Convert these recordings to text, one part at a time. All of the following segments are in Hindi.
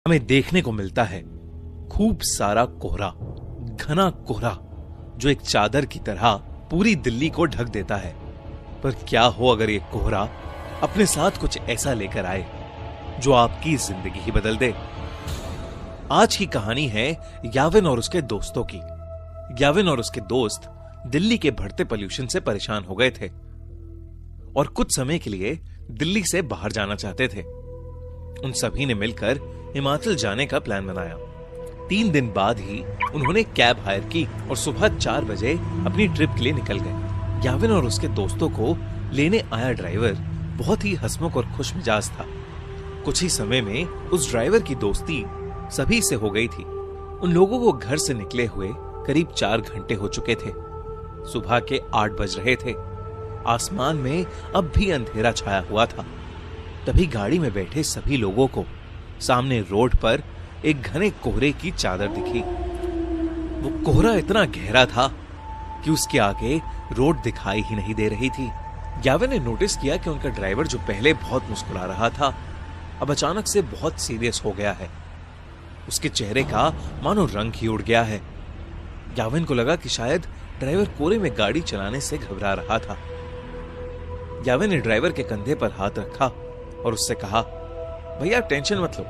हमें देखने को मिलता है खूब सारा कोहरा, घना कोहरा जो एक चादर की तरह पूरी दिल्ली को ढक देता है। पर क्या हो अगर ये कोहरा अपने साथ कुछ ऐसा लेकर आए जो आपकी जिंदगी ही बदल दे। आज की कहानी है याविन और उसके दोस्तों की। याविन और उसके दोस्त दिल्ली के बढ़ते पोल्यूशन से परेशान हो गए थे और कुछ समय के लिए दिल्ली से बाहर जाना चाहते थे। उन सभी ने मिलकर हिमाचल जाने का प्लान बनाया। 3 दिन बाद ही उन्होंने कैब हायर की और सुबह 4 बजे अपनी ट्रिप के लिए निकल गए। याविन और उसके दोस्तों को लेने आया ड्राइवर बहुत ही हंसमुख और खुश मिजाज था। कुछ ही समय में उस ड्राइवर की दोस्ती सभी से हो गई थी। उन लोगों को घर से निकले हुए करीब 4 घंटे हो चुके थे। सुबह के 8 बज रहे थे। आसमान में अब भी अंधेरा छाया हुआ था। तभी गाड़ी में बैठे सभी लोगों को सामने रोड पर एक घने कोहरे की चादर दिखी। वो कोहरा इतना गहरा था कि उसके आगे रोड दिखाई ही नहीं दे रही थी। याविन ने नोटिस किया कि उनका ड्राइवर जो पहले बहुत मुस्कुरा रहा था अब अचानक से बहुत सीरियस हो गया है। उसके चेहरे का मानो रंग ही उड़ गया है। याविन को लगा कि शायद ड्राइवर कोहरे में गाड़ी चलाने से घबरा रहा था। याविन ने ड्राइवर के कंधे पर हाथ रखा और उससे कहा, भैया टेंशन मत लो,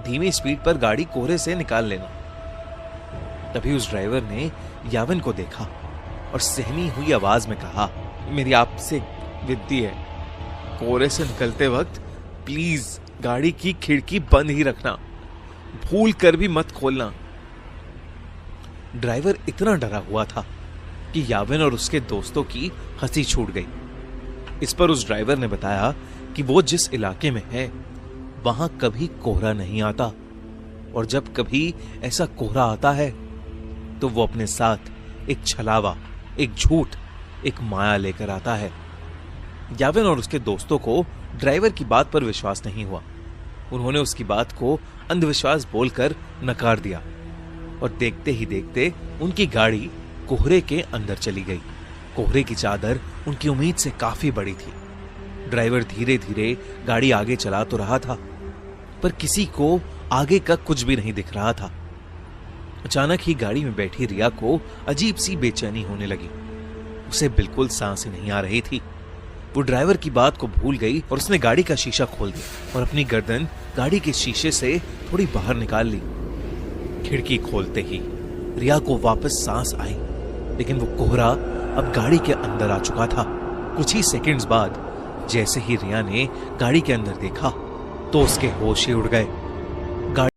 धीमी स्पीड पर गाड़ी कोहरे से निकाल लेना। तभी उस ड्राइवर ने याविन को देखा और सहमी हुई आवाज में कहा, मेरी आपसे विनती है, कोहरे से निकलते वक्त प्लीज गाड़ी की खिड़की बंद ही रखना, भूल कर भी मत खोलना। ड्राइवर इतना डरा हुआ था कि याविन और उसके दोस्तों की हंसी छूट गई। इस पर उस ड्राइवर ने बताया कि वो जिस इलाके में है वहां कभी कोहरा नहीं आता और जब कभी ऐसा कोहरा आता है तो वो अपने साथ एक छलावा, एक झूठ, एक माया लेकर आता है। याविन और उसके दोस्तों को ड्राइवर की बात पर विश्वास नहीं हुआ। उन्होंने उसकी बात को अंधविश्वास बोलकर नकार दिया और देखते ही देखते उनकी गाड़ी कोहरे के अंदर चली गई। कोहरे की चादर उनकी उम्मीद से काफी बड़ी थी। ड्राइवर धीरे धीरे गाड़ी आगे चला तो रहा था पर किसी को आगे का कुछ भी नहीं दिख रहा था। अचानक ही गाड़ी में बैठी रिया को अजीब सी बेचैनी होने लगी। उसे बिल्कुल सांस ही नहीं आ रही थी। वो ड्राइवर की बात को भूल गई और उसने गाड़ी का शीशा खोल दिया और अपनी गर्दन गाड़ी के शीशे से थोड़ी बाहर निकाल ली। खिड़की खोलते ही रिया को वापस सांस आई, लेकिन वो कोहरा अब गाड़ी के अंदर आ चुका था। कुछ ही सेकंड्स बाद जैसे ही रिया ने गाड़ी के अंदर देखा तो उसके होश ही उड़ गए।